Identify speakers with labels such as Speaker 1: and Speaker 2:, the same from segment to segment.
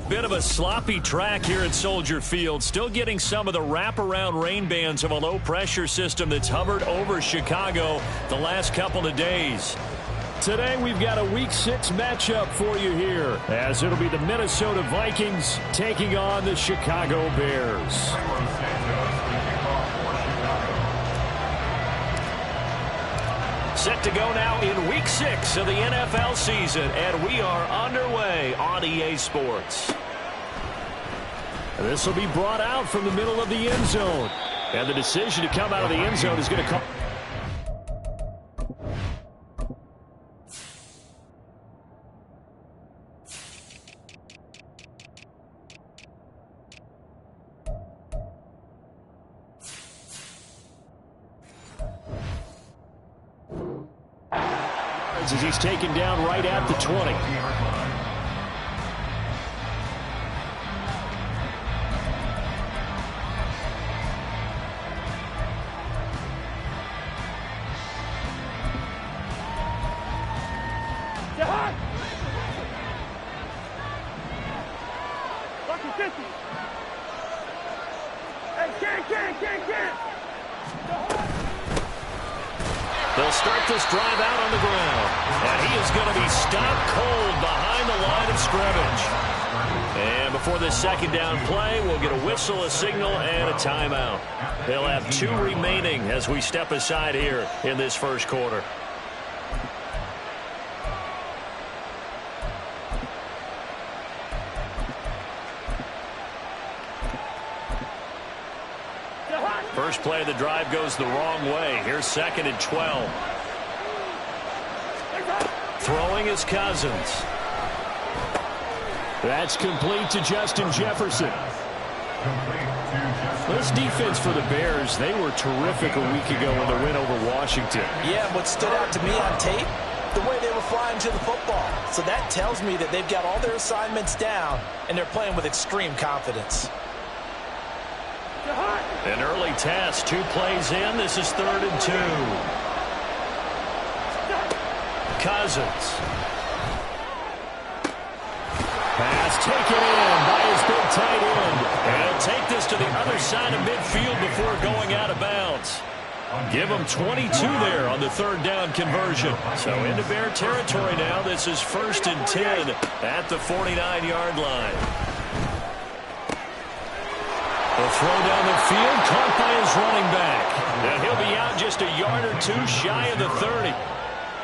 Speaker 1: Bit of a sloppy track here at Soldier Field. Still getting some of the wraparound rain bands of a low-pressure system that's hovered over Chicago the last couple of days. Today we've got a Week 6 matchup for you here, as it'll be the Minnesota Vikings taking on the Chicago Bears. Set to go now in Week 6 of the NFL season, and we are underway on EA Sports. This will be brought out from the middle of the end zone, and the decision to come out of the end zone is going to come. As he's taken down right at the 20. They'll start this drive out on the ground. And he is going to be stopped cold behind the line of scrimmage. And before this second down play, we'll get a whistle, a signal, and a timeout. They'll have 2 remaining as we step aside here in this first quarter. First play of the drive goes the wrong way. Here's 2nd and 12. Throwing is Cousins. That's complete to Justin Jefferson. This defense for the Bears, they were terrific a week ago in the win over Washington.
Speaker 2: Yeah, what stood out to me on tape, the way they were flying to the football. So that tells me that they've got all their assignments down, and they're playing with extreme confidence.
Speaker 1: An early test, 2 plays in. This is 3rd and 2. Cousins. Pass taken in by his big tight end. And he'll take this to the other side of midfield before going out of bounds. Give him 22 there on the 3rd down conversion. So into Bear territory now. This is 1st and 10 at the 49-yard line. The throw down the field, caught by his running back. And he'll be out just a yard or 2 shy of the 30.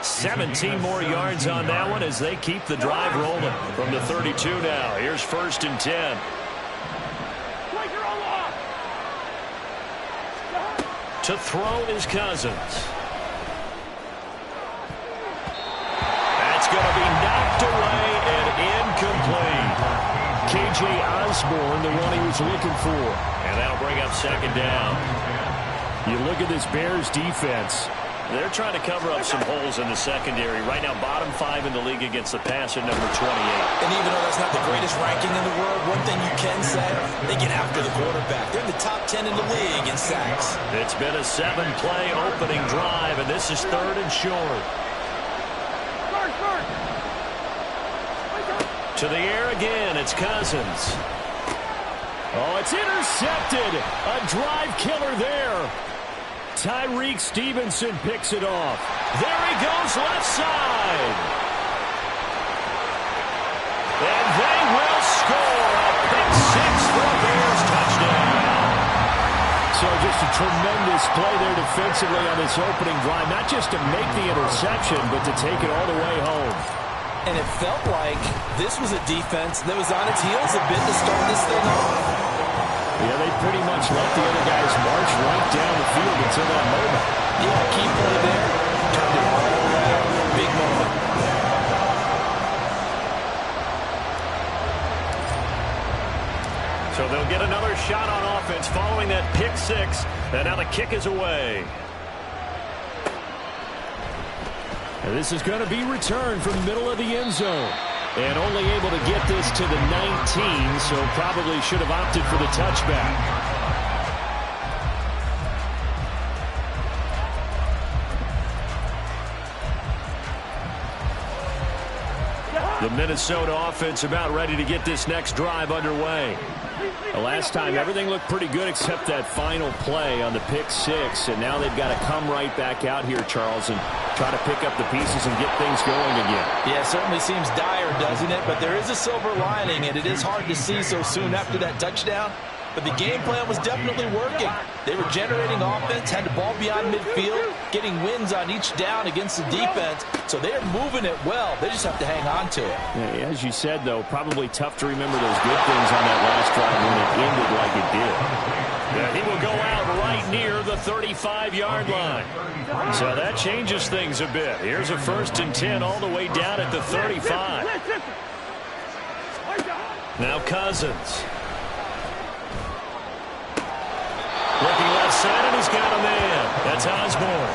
Speaker 1: 17 more yards on that one as they keep the drive rolling from the 32 now. Here's 1st and 10. To throw is Cousins. That's going to be knocked away and incomplete. K.J. Osborne, the one he was looking for. And that'll bring up 2nd down. You look at this Bears defense. They're trying to cover up some holes in the secondary. Right now, bottom 5 in the league against the passer, number 28.
Speaker 2: And even though that's not the greatest ranking in the world, one thing you can say, they get after the quarterback. They're in the top 10 in the league in sacks.
Speaker 1: It's been a 7-play opening drive, and this is 3rd and short. To the air again, it's Cousins. Oh, it's intercepted. A drive killer there. Tyreek Stevenson picks it off. There he goes, left side. And they will score a pick 6 for a Bears touchdown. So just a tremendous play there defensively on this opening drive. Not just to make the interception, but to take it all the way home.
Speaker 2: And it felt like this was a defense that was on its heels a bit to start this thing off.
Speaker 1: Yeah, they pretty much let the other guys march right down the field until that moment.
Speaker 2: Yeah, key play there. Turned it all around. Big moment.
Speaker 1: So they'll get another shot on offense following that pick 6. And now the kick is away. And this is going to be returned from the middle of the end zone. And only able to get this to the 19, so probably should have opted for the touchback. The Minnesota offense about ready to get this next drive underway. The last time, everything looked pretty good except that final play on the pick six. And now they've got to come right back out here, Charles, and try to pick up the pieces and get things going again.
Speaker 2: Yeah, it certainly seems dire, doesn't it? But there is a silver lining, and it is hard to see so soon after that touchdown. But the game plan was definitely working. They were generating offense, had the ball beyond midfield, getting wins on each down against the defense. So they're moving it well. They just have to hang on to it.
Speaker 1: Yeah, as you said, though, probably tough to remember those good things on that last drive when it ended like it did. Yeah, he will go out right near the 35-yard line. So that changes things a bit. Here's a 1st and 10 all the way down at the 35. Now Cousins. Looking left side, and he's got a man. That's Osborne.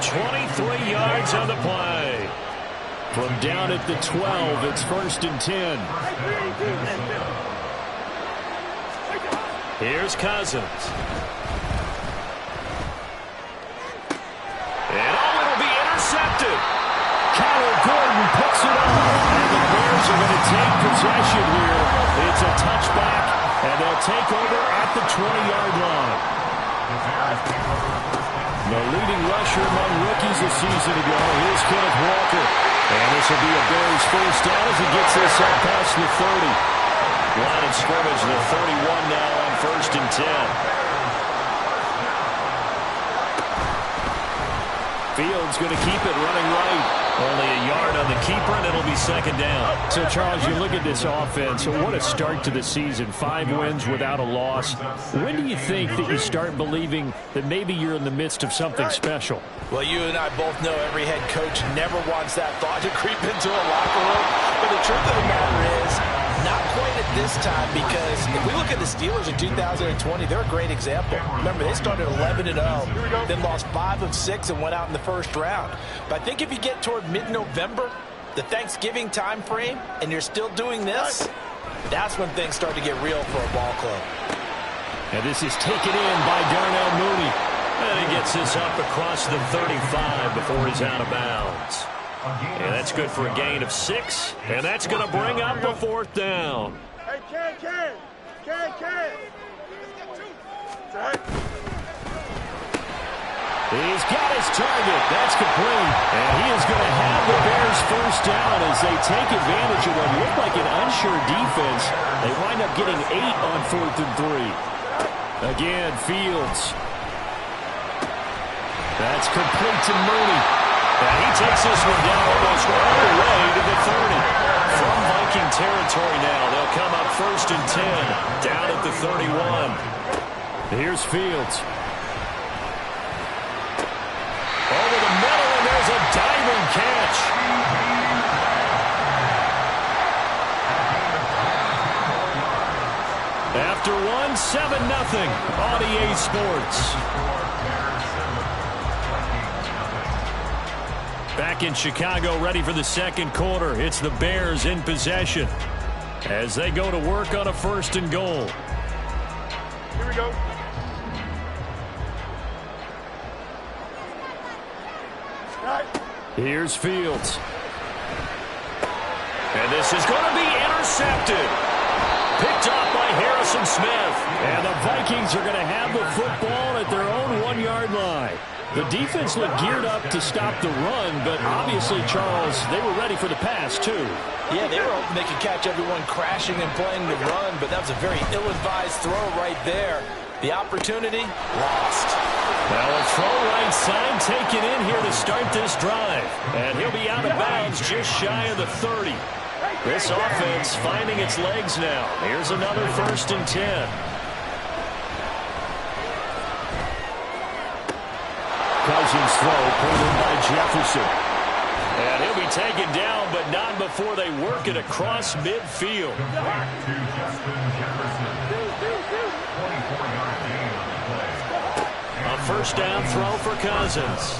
Speaker 1: 23 yards on the play. From down at the 12, it's 1st and 10. Here's Cousins. And it'll be intercepted. Kyler Gordon picks it up. And the Bears are going to take possession here. It's a touchback, and they'll take over at the 20-yard line. The leading rusher among rookies a season ago is Kenneth Walker. And this will be a Bears first down as he gets this up past the 30. Line of scrimmage, the 31 now on 1st and 10. Fields going to keep it running right. Only a yard on the keeper, and it'll be 2nd down. So, Charles, you look at this offense. What a start to the season. 5 wins without a loss. When do you think that you start believing that maybe you're in the midst of something special?
Speaker 2: Well, you and I both know every head coach never wants that thought to creep into a locker room. But the truth of the matter is, not quite at this time, because if we look at the Steelers in 2020, they're a great example. Remember, they started 11-0, then lost 5 of 6 and went out in the first round. But I think if you get toward mid-November, the Thanksgiving time frame, and you're still doing this, that's when things start to get real for a ball club.
Speaker 1: And this is taken in by Darnell Mooney. And he gets this up across the 35 before he's out of bounds. And that's good for a gain of 6. And that's going to bring up a 4th down.
Speaker 3: Hey, Ken.
Speaker 1: He's got his target. That's complete. And he is going to have the Bears first down as they take advantage of what looked like an unsure defense. They wind up getting 8 on 4th and 3. Again, Fields. That's complete to Mooney. And he takes this one down almost all the way to the 30. From Viking territory now, they'll come up 1st and 10, down at the 31. Here's Fields. Over the middle, and there's a diving catch. After one, 7-0 on EA Sports. Back in Chicago, ready for the 2nd quarter. It's the Bears in possession as they go to work on a 1st and goal.
Speaker 3: Here we go.
Speaker 1: Here's Fields. And this is going to be intercepted. Picked off by Harrison Smith. And the Vikings are going to have the football at their own 1-yard line. The defense looked geared up to stop the run, but obviously, Charles, they were ready for the pass, too.
Speaker 2: Yeah, they were hoping they could catch everyone crashing and playing the run, but that was a very ill-advised throw right there. The opportunity, lost.
Speaker 1: Well, a throw right side taken in here to start this drive. And he'll be out of bounds just shy of the 30. This offense finding its legs now. Here's another 1st and 10. Cousins throw pulled in by Jefferson. And he'll be taken down, but not before they work it across midfield. A 1st down throw for Cousins.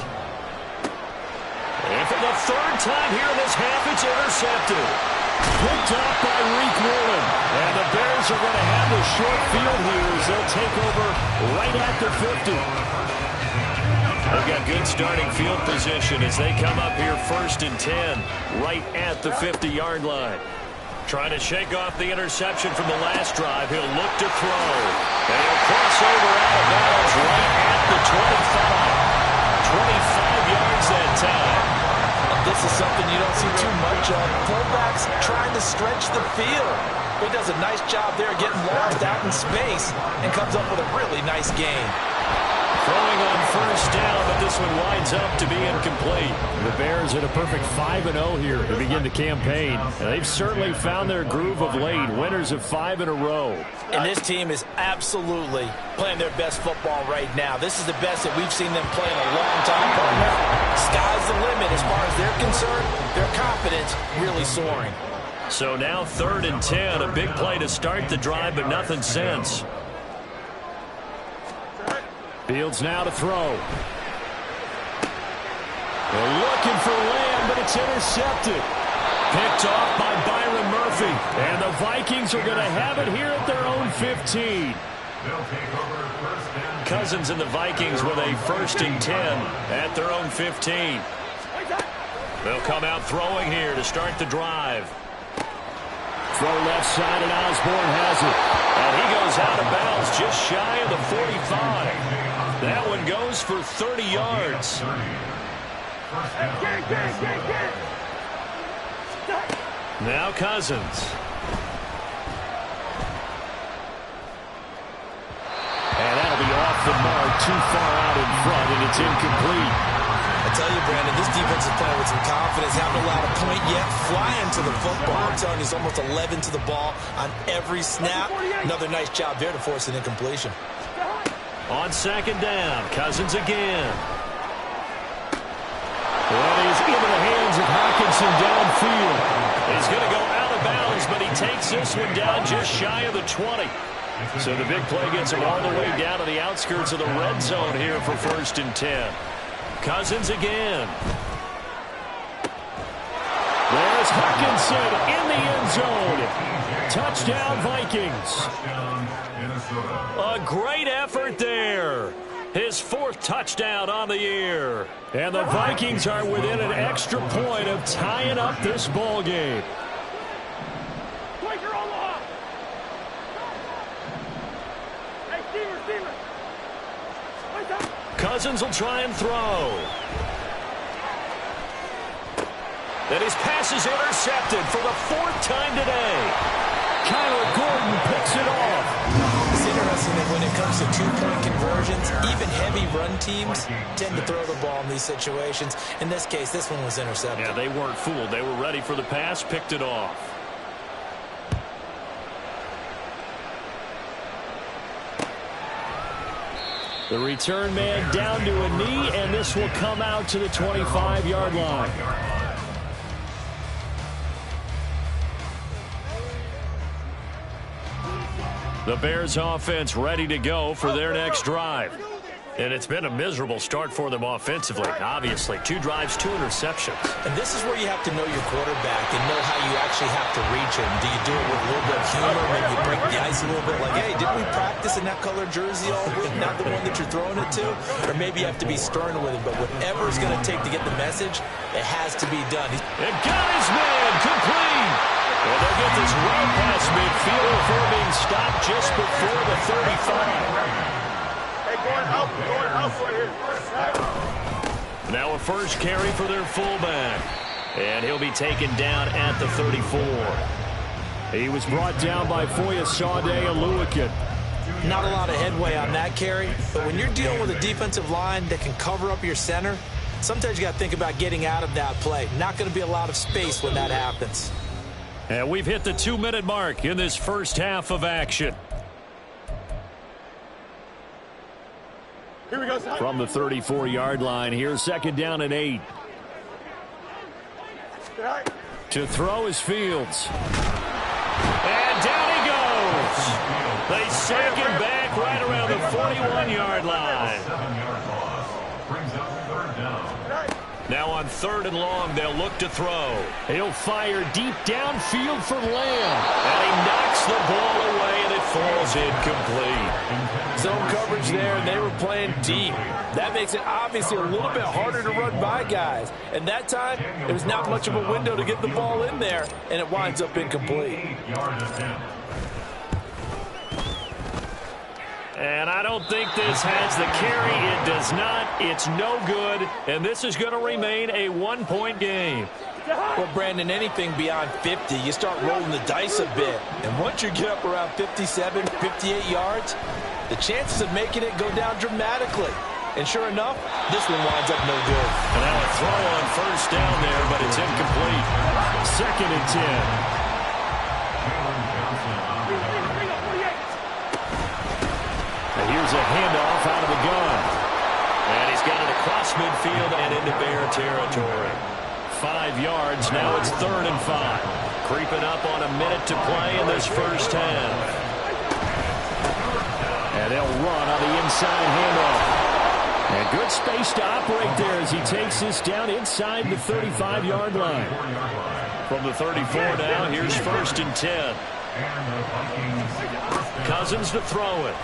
Speaker 1: And for the 3rd time here in this half, it's intercepted. Picked off by Reek Woolen. And the Bears are going to have the short field here as they'll take over right at the 50. They've got good starting field position as they come up here 1st and 10, right at the 50-yard line. Trying to shake off the interception from the last drive. He'll look to throw. And he'll cross over out of bounds right at the 25. 25 yards that time.
Speaker 2: This is something you don't see too much of. Fullbacks trying to stretch the field. He does a nice job there getting lost out in space and comes up with a really nice gain.
Speaker 1: Throwing on 1st down, but this one winds up to be incomplete.
Speaker 4: The Bears at a perfect 5-0 here to begin the campaign. And they've certainly found their groove of late. Winners of 5 in a row.
Speaker 2: And this team is absolutely playing their best football right now. This is the best that we've seen them play in a long time, partner. Sky's the limit as far as they're concerned. Their confidence really soaring.
Speaker 1: So now 3rd and 10, a big play to start the drive, but nothing since.
Speaker 4: Fields now to throw. They're looking for Lamb, but it's intercepted. Picked off by Byron Murphy. And the Vikings are going to have it here at their own 15.
Speaker 1: Cousins and the Vikings with a 1st and 10 at their own 15. They'll come out throwing here to start the drive.
Speaker 4: Throw left side, and Osborne has it.
Speaker 1: And he goes out of bounds just shy of the 45. That one goes for 30 yards. Now Cousins.
Speaker 4: And that'll be off the mark, too far out in front, and it's incomplete.
Speaker 2: I tell you, Brandon, this defense is playing with some confidence, haven't allowed a point yet, flying to the football. I'm telling you, it's almost 11 to the ball on every snap. Another nice job there to force an incompletion.
Speaker 1: On 2nd down, Cousins again.
Speaker 4: That is into the hands of Hockenson downfield.
Speaker 1: He's going to go out of bounds, but he takes this one down just shy of the 20. So the big play gets him all the way down to the outskirts of the red zone here for 1st and 10. Cousins again.
Speaker 4: There's Hockenson in the end zone. Touchdown, Vikings.
Speaker 1: A great effort there. His 4th touchdown on the year.
Speaker 4: And the Vikings are within an extra point of tying up this ball game.
Speaker 1: Cousins will try and throw. And his pass is intercepted for the 4th time today.
Speaker 4: Kyler Gordon picks it off.
Speaker 2: It's interesting that when it comes to 2-point conversions, even heavy run teams tend to throw the ball in these situations. In this case, this one was intercepted.
Speaker 1: Yeah, they weren't fooled. They were ready for the pass, picked it off.
Speaker 4: The return man down to a knee, and this will come out to the 25-yard line.
Speaker 1: The Bears offense ready to go for their next drive. And it's been a miserable start for them offensively, obviously. 2 drives, 2 interceptions.
Speaker 2: And this is where you have to know your quarterback and know how you actually have to reach him. Do you do it with a little bit of humor? Maybe you break the ice a little bit like, hey, didn't we practice in that colored jersey all week, not the one that you're throwing it to? Or maybe you have to be stern with him. But whatever it's going to take to get the message, it has to be done.
Speaker 1: And got his man complete. And they'll get this well past midfield before being stopped just before the 35. Now a first carry for their fullback. And he'll be taken down at the 34.
Speaker 4: He was brought down by Foyesade Oluwakin.
Speaker 2: Not a lot of headway on that carry, but when you're dealing with a defensive line that can cover up your center, sometimes you got to think about getting out of that play. Not going to be a lot of space when that happens.
Speaker 1: And we've hit the 2-minute mark in this first half of action.
Speaker 3: Here we go.
Speaker 4: From the 34-yard line, here's 2nd down and 8. To throw is Fields.
Speaker 1: And down he goes. They sack him back right around the 41-yard line. Now on 3rd and long, they'll look to throw.
Speaker 4: He'll fire deep downfield for Lamb.
Speaker 1: And he knocks the ball away, and it falls ball's incomplete.
Speaker 2: Zone coverage there, and they were playing deep. That makes it obviously a little bit harder to run by guys. And that time, there was not much of a window to get the ball in there, and it winds up incomplete.
Speaker 1: And I don't think this has the carry. It does not. It's no good. And this is going to remain a one-point game.
Speaker 2: Well, Brandon, anything beyond 50, you start rolling the dice a bit. And once you get up around 57, 58 yards, the chances of making it go down dramatically. And sure enough, this one winds up no good.
Speaker 1: And now a throw on first down there, but it's incomplete. 2nd and 10. And here's a handoff out of the gun. And he's got it across midfield and into Bear territory. 5 yards. Now it's 3rd and 5. Creeping up on a minute to play in this first half. And they'll run on the inside handoff. And good space to operate there as he takes this down inside the 35-yard line. From the 34 now, here's 1st and 10. Cousins to throw it.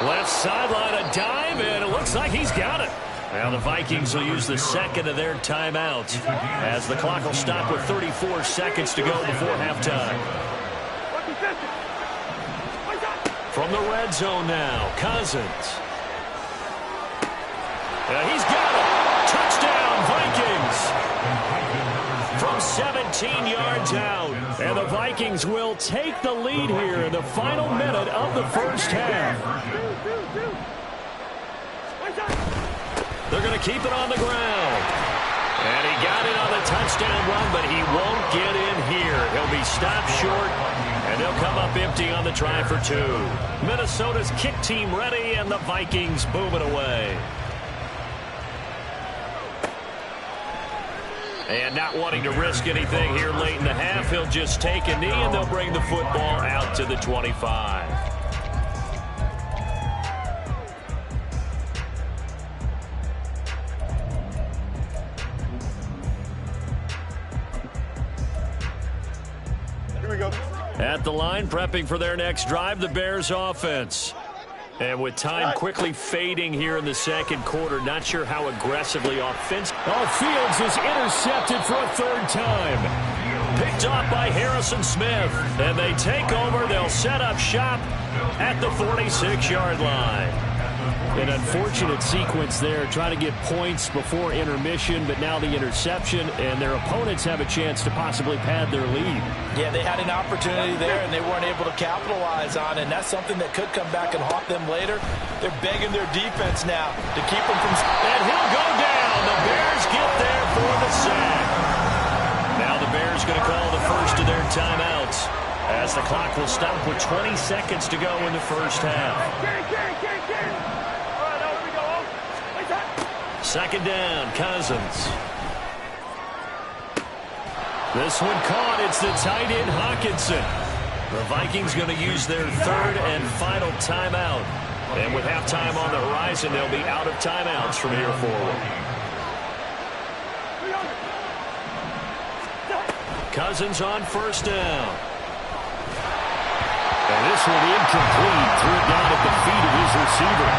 Speaker 1: Left sideline, a dive, and it looks like he's got it. Now the Vikings will use the second of their timeouts as the clock will stop with 34 seconds to go before halftime. From the red zone now, Cousins. He's got it. Touchdown, Vikings. From 17 yards out. And the Vikings will take the lead here in the final minute of the first half. They're going to keep it on the ground. And he got it on the touchdown run, but he won't get in here. He'll be stopped short, and they'll come up empty on the try for 2. Minnesota's kick team ready, and the Vikings boom it away. And not wanting to risk anything here late in the half, he'll just take a knee, and they'll bring the football out to the 25.
Speaker 3: Here we go.
Speaker 1: At the line, prepping for their next drive, the Bears offense. And with time quickly fading here in the second quarter, not sure how aggressively offensive. Oh, Fields is intercepted for a 3rd time. Picked off by Harrison Smith. And they take over. They'll set up shop at the 46-yard line. An unfortunate sequence there, trying to get points before intermission, but now the interception, and their opponents have a chance to possibly pad their lead.
Speaker 2: Yeah, they had an opportunity there, and they weren't able to capitalize on it, and that's something that could come back and haunt them later. They're begging their defense now to keep them from...
Speaker 1: And he'll go down. The Bears get there for the sack. Now the Bears going to call the first of their timeouts as the clock will stop with 20 seconds to go in the first half. 2nd down, Cousins. This one caught. It's the tight end, Hockenson. The Vikings going to use their 3rd and final timeout. And with halftime on the horizon, they'll be out of timeouts from here forward. Cousins on 1st down. And this one incomplete. Threw it down at the feet of his receiver.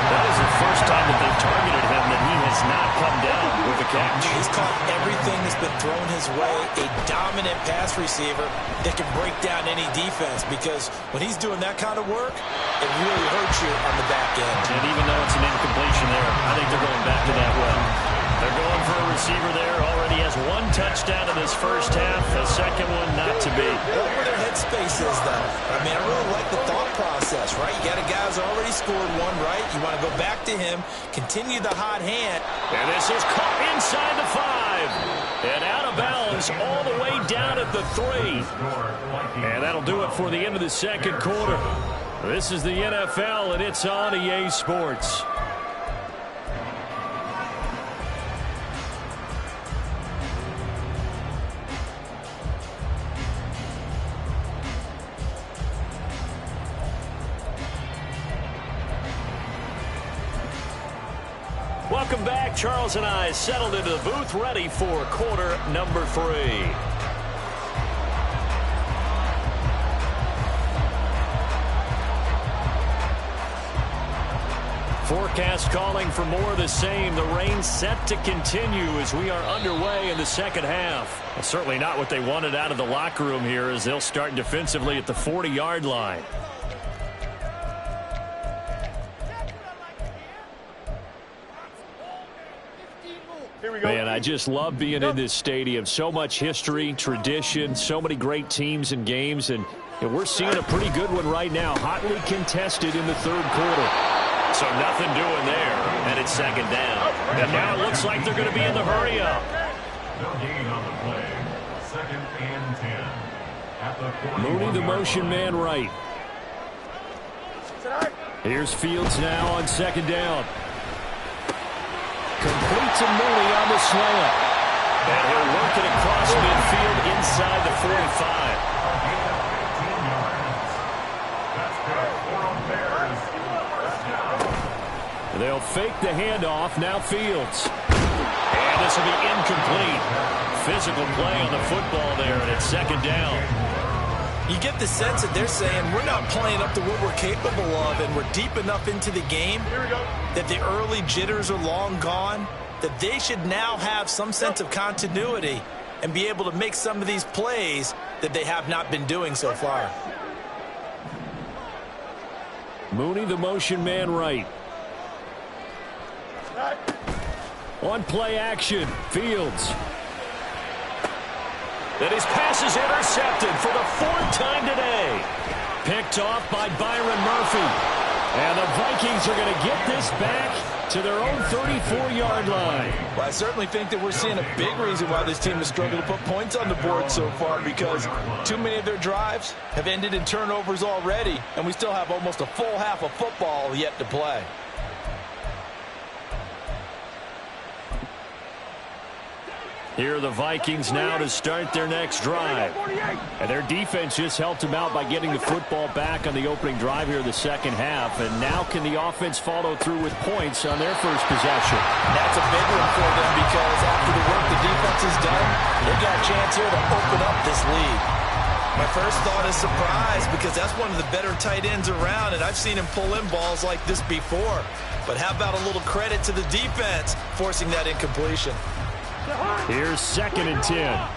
Speaker 1: That is the first time that they've targeted him that he has not come down with a catch.
Speaker 2: He's caught everything that's been thrown his way. A dominant pass receiver that can break down any defense, because when he's doing that kind of work, it really hurts you on the back end.
Speaker 1: And even though it's an incompletion there, I think they're going back to that well. They're going for a receiver there. Already has 1 touchdown in this first half. A second one not to be.
Speaker 2: I like where their headspace is, though. I mean, I really like the thought process, right? You got a guy who's already scored 1, right? You want to go back to him, continue the hot hand.
Speaker 1: And this is caught inside the 5. And out of bounds all the way down at the 3. And that'll do it for the end of the second quarter. This is the NFL, and it's on EA Sports. Welcome back. Charles and I settled into the booth, ready for quarter number 3.
Speaker 4: Forecast calling for more of the same. The rain set to continue as we are underway in the second half. Well, certainly not what they wanted out of the locker room here as they'll start defensively at the 40-yard line. Man, I just love being in this stadium. So much history, tradition, so many great teams and games, and we're seeing a pretty good one right now, hotly contested in the third quarter. So nothing doing there, and it's second down. And now it looks like they're going to be in the hurry-up.
Speaker 5: No gain on the play. 2nd and 10. At the 41
Speaker 4: Mooney, the motion man right. Here's Fields now on second down. Complete to Mooney on the slant. And he'll work it across midfield inside the 45. They'll fake the handoff. Now Fields. And this will be incomplete. Physical play on the football there, and it's second down.
Speaker 2: You get the sense that they're saying we're not playing up to what we're capable of, and we're deep enough into the game that the early jitters are long gone, that they should now have some sense of continuity and be able to make some of these plays that they have not been doing so far.
Speaker 4: Mooney, the motion man right. On play action, Fields. And his pass is intercepted for the 4th time today. Picked off by Byron Murphy. And the Vikings are going to get this back to their own 34-yard line.
Speaker 2: Well, I certainly think that we're seeing a big reason why this team has struggled to put points on the board so far, because too many of their drives have ended in turnovers already, and we still have almost a full half of football yet to play.
Speaker 4: Here are the Vikings now to start their next drive. And their defense just helped them out by getting the football back on the opening drive here in the second half. And now can the offense follow through with points on their first possession?
Speaker 2: That's a big one for them, because after the work the defense has done, they've got a chance here to open up this lead. My first thought is surprise, because that's one of the better tight ends around, and I've seen him pull in balls like this before. But how about a little credit to the defense forcing that incompletion?
Speaker 4: Here's 2nd and 10.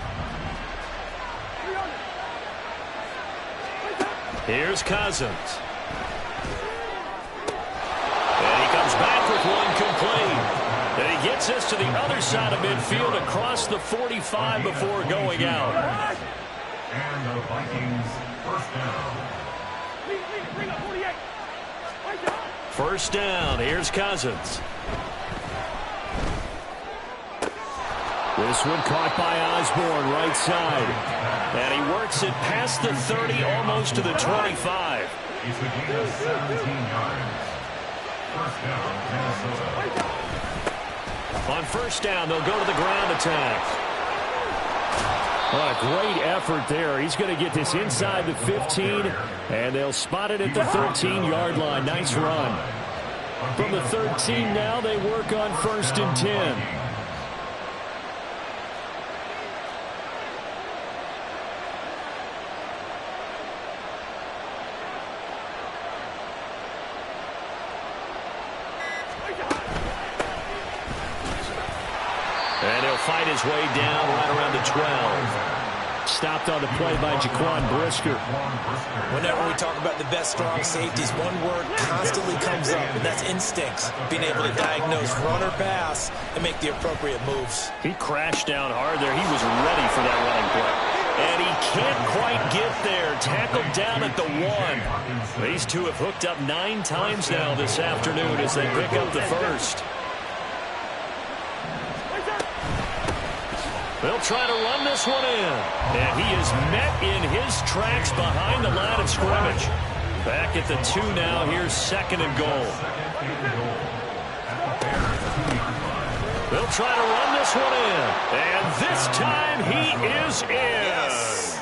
Speaker 4: Here's Cousins. And he comes back with one complete. And he gets us to the other side of midfield across the 45 before going out.
Speaker 5: And the Vikings first down.
Speaker 4: First down. Here's Cousins. This one caught by Osborne, right side. And he works it past the 30, almost to the 25.
Speaker 5: He's a gain of 17 yards. First down, Minnesota.
Speaker 4: On first down, they'll go to the ground attack. Oh, a great effort there. He's going to get this inside the 15, and they'll spot it at the 13-yard line. Nice run. From the 13 now, they work on 1st and 10. And he'll fight his way down right around the 12. Stopped on the play by Jaquan Brisker.
Speaker 2: Whenever we talk about the best strong safeties, one word constantly comes up, and that's instincts. Being able to diagnose run or pass and make the appropriate moves.
Speaker 4: He crashed down hard there. He was ready for that running play. And he can't quite get there. Tackled down at the 1. These two have hooked up 9 times now this afternoon as they pick up the first. They'll try to run this one in. And he is met in his tracks behind the line of scrimmage. Back at the 2 now. Here's 2nd and goal. They'll try to run this one in. And this time he is in. Yes.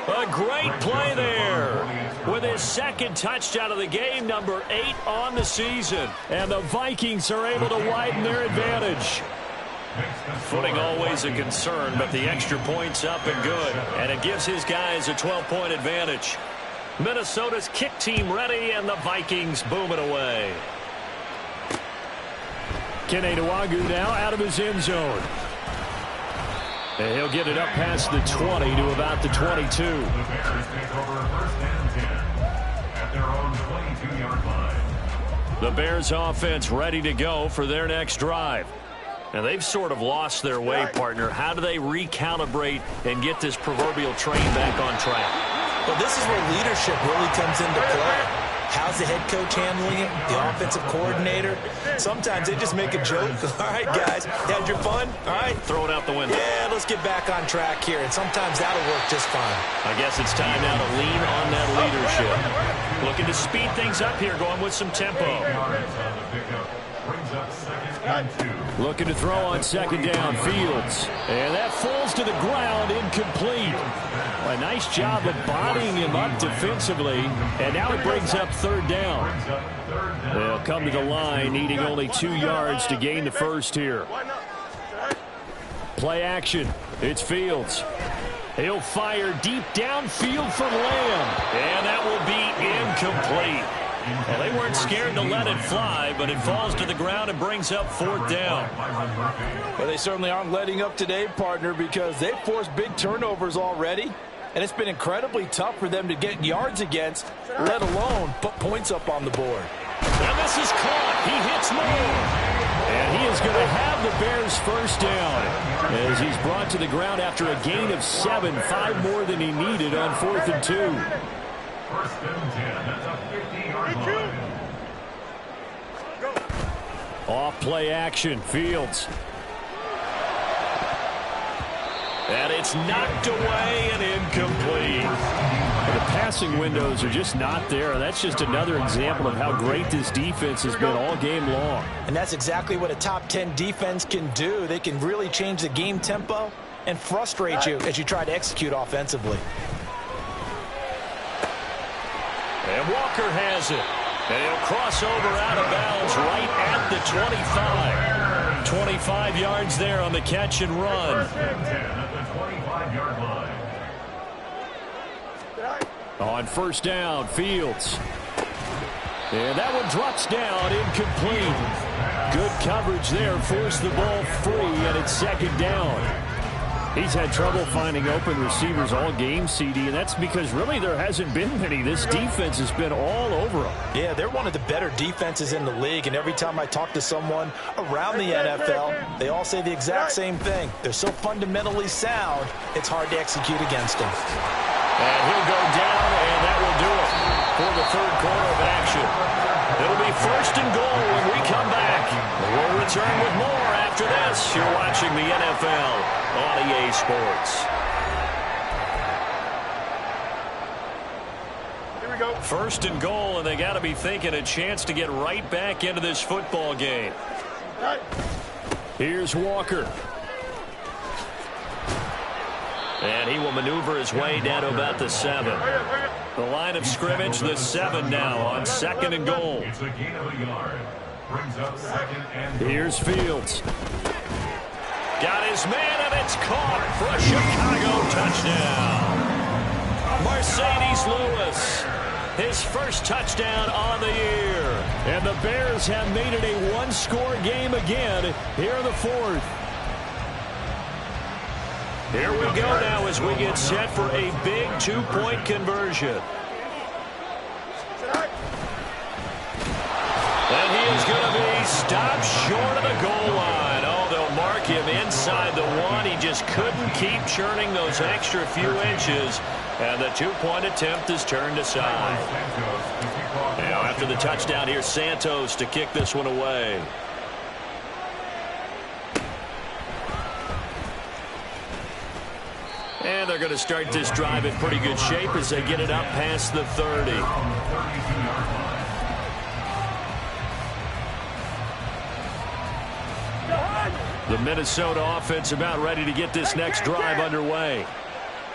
Speaker 4: A great play there. With his 2nd touchdown of the game, number 8 on the season. And the Vikings are able to widen their advantage. Footing always a concern, but the extra point's up and good. And it gives his guys a 12-point advantage. Minnesota's kick team ready, and the Vikings boom it away. Kene Nwangwu now out of his end zone. And he'll get it up past the 20 to about the 22.
Speaker 5: The Bears take over first and 10 at their own 22-yard line.
Speaker 1: The Bears offense ready to go for their next drive. Now, they've sort of lost their way, partner. How do they recalibrate and get this proverbial train back on track?
Speaker 2: Well, this is where leadership really comes into play. How's the head coach handling it? The offensive coordinator? Sometimes they just make a joke. All right, guys, had your fun? All right.
Speaker 1: Throw it out the window.
Speaker 2: Yeah, let's get back on track here. And sometimes that'll work just fine.
Speaker 1: I guess it's time now to lean on that leadership. Looking to speed things up here, going with some tempo.
Speaker 5: 8 yards on the pickup. Brings up second and 2.
Speaker 4: Looking to throw on second down. Fields. And that falls to the ground, incomplete. A nice job of bodying him up defensively. And now it brings up third down. They'll come to the line, needing only 2 yards to gain the first here. Play action. It's Fields. He'll fire deep downfield for Lamb. And that will be incomplete. Well, they weren't scared to let it fly, but it falls to the ground and brings up fourth down.
Speaker 2: Well, they certainly aren't letting up today, partner, because they've forced big turnovers already. And it's been incredibly tough for them to get yards against, let alone put points up on the board.
Speaker 4: And this is caught. He hits Moore. And he is going to have the Bears first down as he's brought to the ground after a gain of 7, 5 more than he needed on 4th and 2.
Speaker 5: First and 10. That's a 50-yard line.
Speaker 4: Off play action. Fields.
Speaker 1: And it's knocked away and incomplete.
Speaker 4: The passing windows are just not there. That's just another example of how great this defense has been all game long.
Speaker 2: And that's exactly what a top 10 defense can do. They can really change the game tempo and frustrate you as you try to execute offensively.
Speaker 1: And Walker has it. And he'll cross over out of bounds right at the 25. 25 yards there on the catch and run.
Speaker 5: First and 10 at the 25-yard line.
Speaker 4: On first down, Fields. And that one drops down, incomplete. Good coverage there, forced the ball free, and it's second down. He's had trouble finding open receivers all game, CD, and that's because really there hasn't been many. This defense has been all over them.
Speaker 2: Yeah, they're one of the better defenses in the league, and every time I talk to someone around the NFL, they all say the exact same thing. They're so fundamentally sound, it's hard to execute against them.
Speaker 1: And he'll go down, and that will do it for the third quarter of action. It'll be first and goal when we come back. We'll return with more after this. You're watching the NFL on EA Sports.
Speaker 3: Here we go.
Speaker 1: First and goal, and they got to be thinking a chance to get right back into this football game.
Speaker 3: Right.
Speaker 4: Here's Walker.
Speaker 1: And he will maneuver his way down to about the 7. The line of scrimmage, the 7 now on second and goal.
Speaker 5: It's a gain of a yard. Brings up second and goal.
Speaker 4: Here's Fields.
Speaker 1: Got his man, and it's caught for a Chicago touchdown. Mercedes Lewis, his first touchdown on the year.
Speaker 4: And the Bears have made it a one-score game again here in the fourth.
Speaker 1: Here we go now as we get set for a big two-point conversion. And he is going to be stopped short of the goal line. Oh, they'll mark him inside the 1. He just couldn't keep churning those extra few inches. And the two-point attempt is turned aside. Now after the touchdown, here's Santos to kick this one away. And they're going to start this drive in pretty good shape as they get it up past the 30.
Speaker 4: The Minnesota offense about ready to get this next drive underway.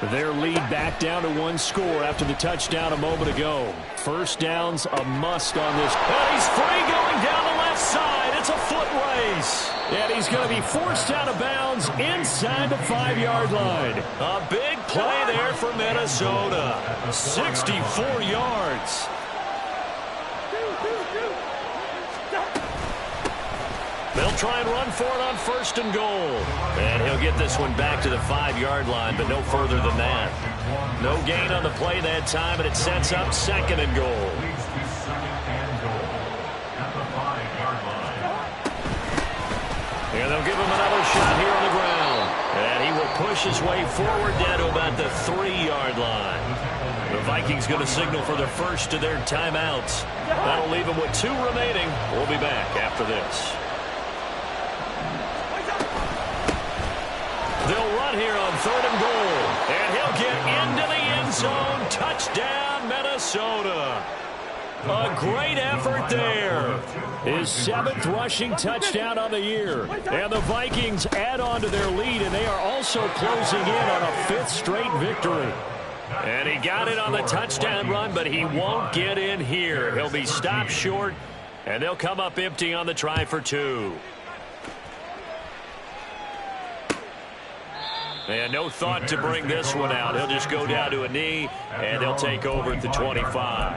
Speaker 4: Their lead back down to 1 score after the touchdown a moment ago. First down's a must on this.
Speaker 1: And he's free going down the left side. It's a foot race.
Speaker 4: And he's going to be forced out of bounds inside the 5-yard line.
Speaker 1: A big play there for Minnesota. 64 yards. They'll
Speaker 4: try and run for it on 1st and goal. And he'll get this one back to the 5-yard line, but no further than that. No gain on the play that time, and it sets up 2nd and goal. And they'll give him another shot here on the ground. And he will push his way forward down to about the 3-yard line. The Vikings going to signal for the first of their timeouts. That'll leave them with 2 remaining. We'll be back after this. They'll run here on 3rd and goal. And he'll get into the end zone. Touchdown, Minnesota. A great effort there. His 7th rushing touchdown on the year. And the Vikings add on to their lead, and they are also closing in on a 5th straight victory. And he got it on the touchdown run, but he won't get in here. He'll be stopped short, and they'll come up empty on the try for 2. And no thought to bring this one out. He'll just go down to a knee, and they'll take over at the 25.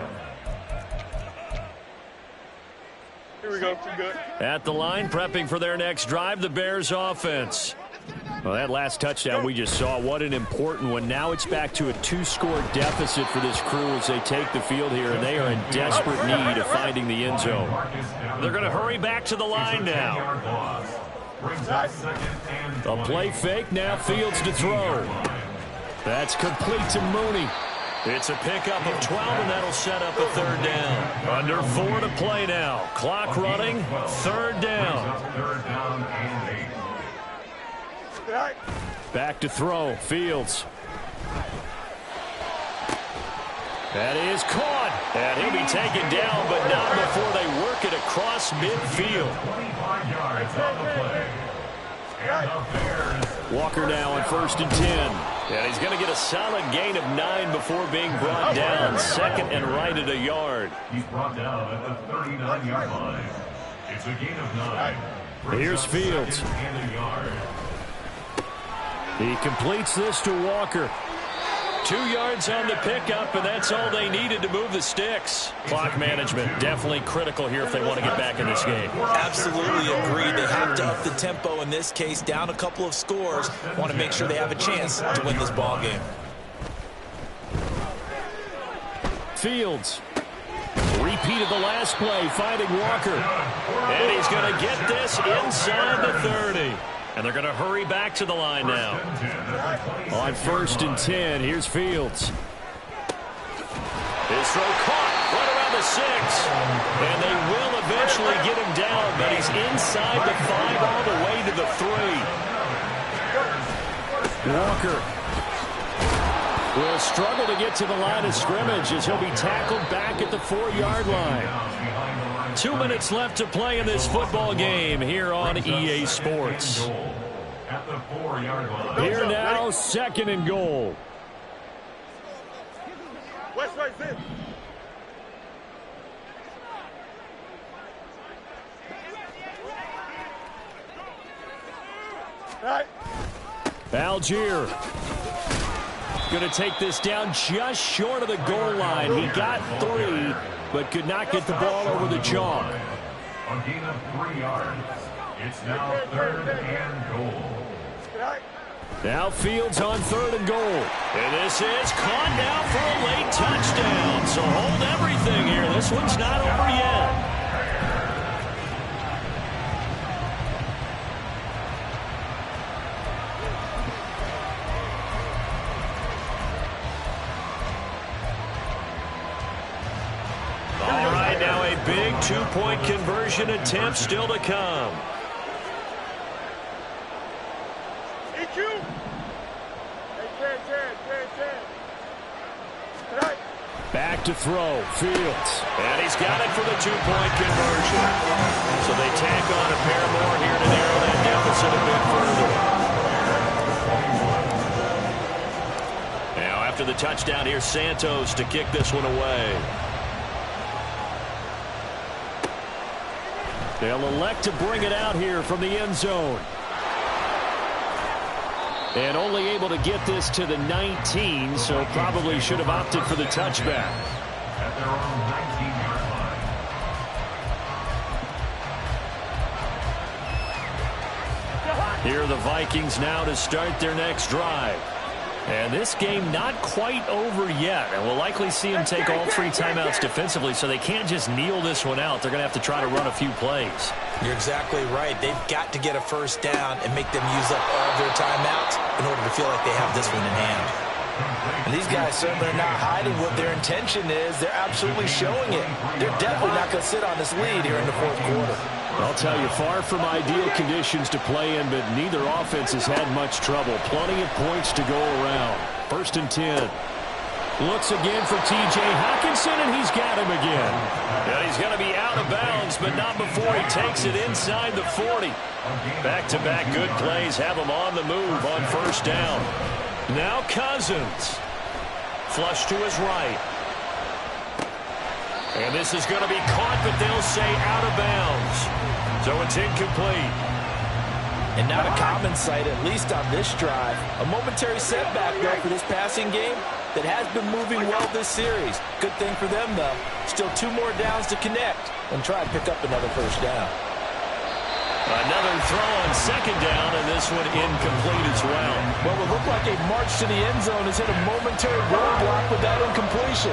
Speaker 3: Here we go. Good.
Speaker 4: At the line, prepping for their next drive, the Bears offense. Well, that last touchdown we just saw, what an important one. Now it's back to a 2-score deficit for this crew as they take the field here, and they are in desperate need of finding the end zone. They're going to hurry back to the line now. A play fake, now Fields to throw. That's complete to Mooney. It's a pickup of 12, and that'll set up a 3rd down. Under 4 to play now. Clock running, 3rd down. Back to throw, Fields. That is caught. And he'll be taken down, but not before they work it across midfield.
Speaker 5: 25 yards on the play. And the Bears.
Speaker 4: Walker now on 1st and 10. And he's going to get a solid gain of 9 before being brought down. 2nd and right at a yard.
Speaker 5: He's brought down at the 39-yard line. It's a gain of 9.
Speaker 4: Here's Fields. He completes this to Walker. 2 yards on the pickup, and that's all they needed to move the sticks. Clock management definitely critical here if they want to get back in this game.
Speaker 2: Absolutely agree. They have to up the tempo in this case, down a couple of scores. Want to make sure they have a chance to win this ball game.
Speaker 4: Fields. Repeat of the last play, finding Walker. And he's going to get this inside the 30. And they're going to hurry back to the line now. On 1st and 10, here's Fields. His throw caught right around the 6. And they will eventually get him down, but he's inside the 5 all the way to the 3. Walker will struggle to get to the line of scrimmage as he'll be tackled back at the 4-yard line. 2 minutes left to play in this football game here on EA Sports. Here now, 2nd and goal.
Speaker 3: West right there. Right.
Speaker 4: Algier going to take this down just short of the goal line. He got 3, but could not get the ball over the chalk.
Speaker 5: A gain of 3 yards. It's now 3rd and goal.
Speaker 4: Now Fields on 3rd and goal. And this is caught now for a late touchdown. So hold everything here. This one's not over yet. All right, now a big 2-point conversion attempt still to come. Back to throw, Fields. And he's got it for the 2-point conversion. So they tack on a pair more here to narrow that deficit a bit further. Now after the touchdown, here's Santos to kick this one away. They'll elect to bring it out here from the end zone. And only able to get this to the 19, so probably should have opted for the touchback.
Speaker 5: At their own 19-yard
Speaker 4: Here are the Vikings now to start their next drive. And this game not quite over yet. And we'll likely see them take all 3 timeouts defensively, so they can't just kneel this one out. They're going to have to try to run a few plays.
Speaker 2: You're exactly right. They've got to get a first down and make them use up all their timeouts in order to feel like they have this one in hand. And these guys certainly are not hiding what their intention is. They're absolutely showing it. They're definitely not going to sit on this lead here in the fourth quarter.
Speaker 4: I'll tell you, far from ideal conditions to play in, but neither offense has had much trouble. Plenty of points to go around. 1st and 10. Looks again for T.J. Hockenson, and he's got him again. And he's going to be out of bounds, but not before he takes it inside the 40. Back-to-back good plays have him on the move on 1st down. Now Cousins. Flush to his right. And this is going to be caught, but they'll say out of bounds. So it's incomplete.
Speaker 2: And not a common sight, at least on this drive. A momentary setback, though, for this passing game that has been moving well this series. Good thing for them, though. Still 2 more downs to connect and try and pick up another first down.
Speaker 4: Another throw on 2nd down, and this one incomplete as well.
Speaker 2: Well, it looked like a march to the end zone has hit a momentary roadblock with that incompletion.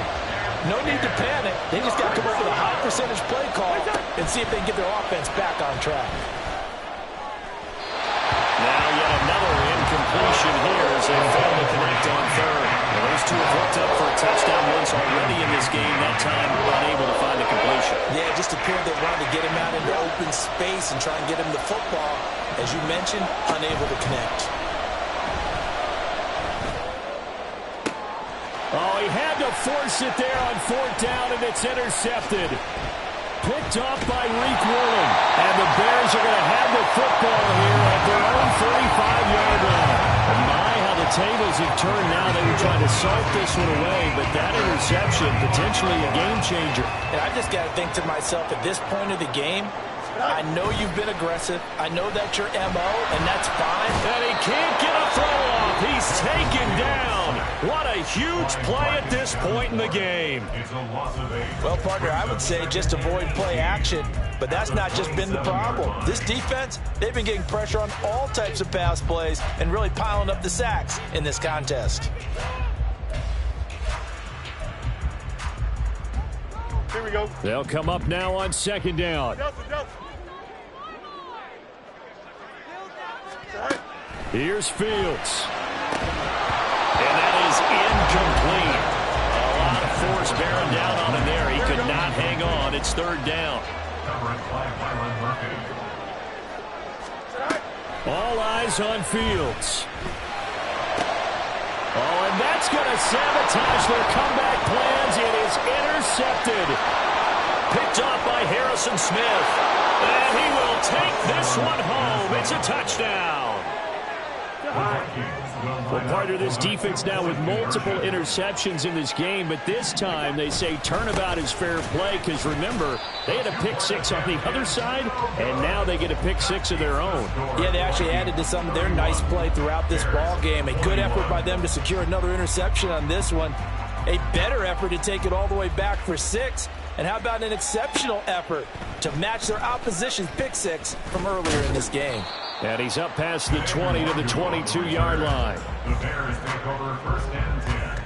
Speaker 2: No need to panic. They just got to come up with a high percentage play call and see if they can get their offense back on track.
Speaker 4: Now yet another incompletion here as they fail to connect on 3rd. Well, those 2 have hooked up for a touchdown once already in this game. That time unable to find the completion.
Speaker 2: Yeah, it just appeared they wanted to get him out into open space and try and get him the football. As you mentioned, unable to connect.
Speaker 4: Oh, he had to force it there on 4th down, and it's intercepted. Picked off by Reek Woolen. And the Bears are going to have the football here at their own 45-yard line. And my, how the tables have turned now. They were trying to salt this one away, but that interception, potentially a game changer.
Speaker 2: And I just got to think to myself, at this point of the game, I know you've been aggressive. I know that's your MO, and that's fine.
Speaker 4: And he can't get a throw off. He's taken down. What a huge play at this point in the game.
Speaker 2: Well, partner, I would say just avoid play action, but that's not just been the problem. This defense, they've been getting pressure on all types of pass plays and really piling up the sacks in this contest.
Speaker 3: Here we go.
Speaker 4: They'll come up now on 2nd down. Here's Fields. And that is incomplete. A lot of force bearing down on him there. He could not hang on. It's 3rd down. All eyes on Fields. Oh, and that's going to sabotage their comeback plans. It is intercepted. Picked off by Harrison Smith. And he will take this one home. It's a touchdown. Well, part of this defense now with multiple interceptions in this game, but this time they say turnabout is fair play because, remember, they had a pick 6 on the other side, and now they get a pick 6 of their own.
Speaker 2: Yeah, they actually added to some of their nice play throughout this ball game. A good effort by them to secure another interception on this one. A better effort to take it all the way back for 6. And how about an exceptional effort to match their opposition's pick 6 from earlier in this game.
Speaker 4: And he's up past the 20 to the 22-yard line.
Speaker 5: The Bears take over 1st and 10.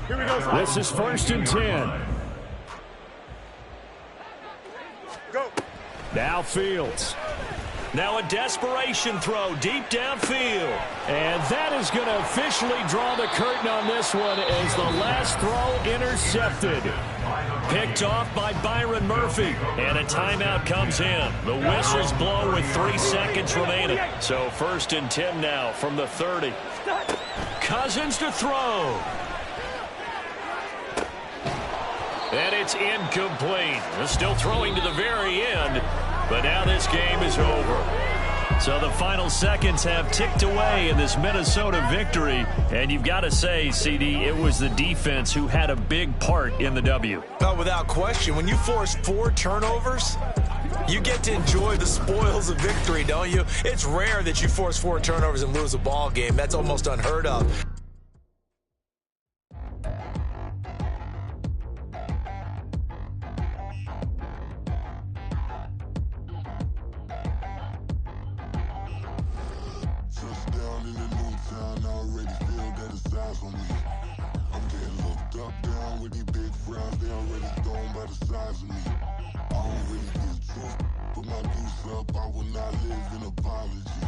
Speaker 3: Here we go.
Speaker 4: This is 1st and 10.
Speaker 3: Go.
Speaker 4: Now Fields. Now a desperation throw deep downfield. And that is going to officially draw the curtain on this one as the last throw intercepted. Picked off by Byron Murphy. And a timeout comes in. The whistles blow with 3 seconds remaining. So 1st and 10 now from the 30. Cousins to throw. And it's incomplete. They're still throwing to the very end. But now this game is over. So the final seconds have ticked away in this Minnesota victory. And you've got to say, CD, it was the defense who had a big part in the W.
Speaker 2: Oh, without question. When you force 4 turnovers, you get to enjoy the spoils of victory, don't you? It's rare that you force 4 turnovers and lose a ball game. That's almost unheard of.
Speaker 6: town, I already feel that it's eyes on me. I'm getting looked up, down with these big frowns, they already thrown by the size of me. I don't really give truth, put my deuce up, I will not live in apology.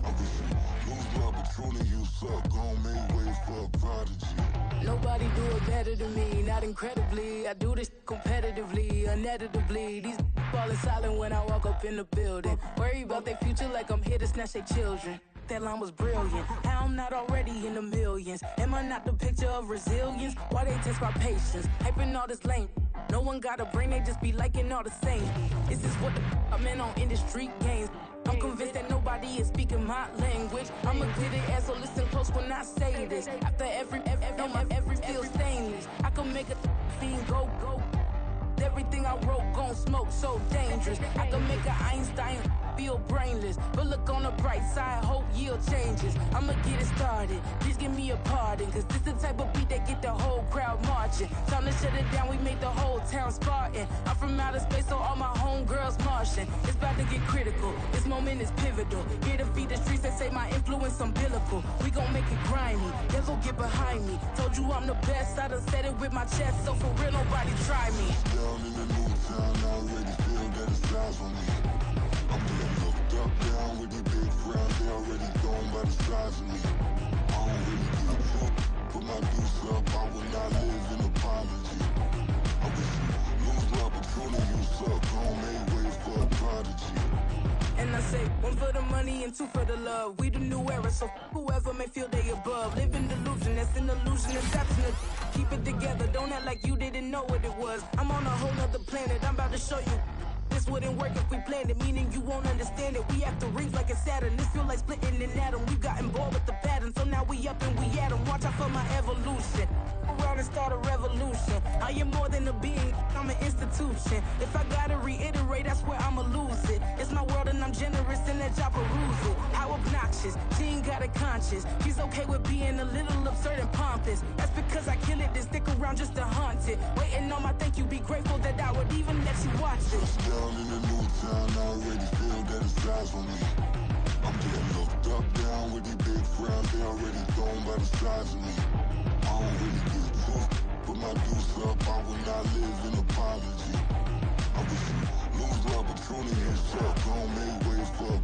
Speaker 6: I wish you lose love, but truly you suck, gon' make way for a prodigy.
Speaker 7: Nobody do it better than me, not incredibly. I do this competitively, uneditably. These falling silent when I walk up in the building. Worry about their future like I'm here to snatch their children. That line was brilliant. How I'm not already in the millions? Am I not the picture of resilience? Why they test my patience? Hyping all this lame. No one got a brain, they just be liking all the same. This is what the I'm in on industry games. I'm convinced that nobody is speaking my language. I'm a good ass, so listen close when I say this. After every feel stainless. I can make a fiend go. Everything I wrote gon' smoke, so dangerous. I can make an Einstein feel brainless. But look on the bright side, hope yield changes. I'ma get it started, please give me a pardon. Cause this the type of beat that get the whole crowd marching. Time to shut it down, we make the whole town Spartan. I'm from outer space, so all my homegirls Martian. It's about to get critical, this moment is pivotal. Here to feed the streets, they say my influence umbilical. We gon' make it grimy, devil get behind me. Told you I'm the best, I done said it with my chest. So for real, nobody try me.
Speaker 6: Down in the new town, I already feel that it's eyes on me. I'm getting looked up, down with these big frowns, they already thrown by the size of me. I don't really give a fuck, put my deuce up, I will not live in apology. I wish you lose love, but truly you suck, gon' make way for a prodigy.
Speaker 7: And I say, one for the money and two for the love. We the new era, so whoever may feel they above. Live in delusion, that's an illusion, it's absent. Keep it together, don't act like you didn't know what it was. I'm on a whole nother planet, I'm about to show you. This wouldn't work if we planned it, meaning you won't understand it. We have to rings like a Saturn, this feel like splitting an atom. We got involved with the pattern, so now we up and we at 'em. Watch out for my evolution, around and start a revolution. I am more than a being, I'm an institution. If I gotta reiterate, that's where I'ma lose it. It's my world and I'm generous and that y'all peruse it. How obnoxious, she ain't got a conscience. She's okay with being a little absurd and pompous. That's because I kill it, then stick around just to haunt it. Waiting on my thank you, be grateful that I would even let you watch it.
Speaker 6: Down in the new town, I already feel that it's eyes on me. I'm getting looked up, down with these big frowns, they already thrown by the size of me. I don't really give a fuck, put my deuce up, I will not live in apology. I wish you lose love, but truly you suck, gon' make way for a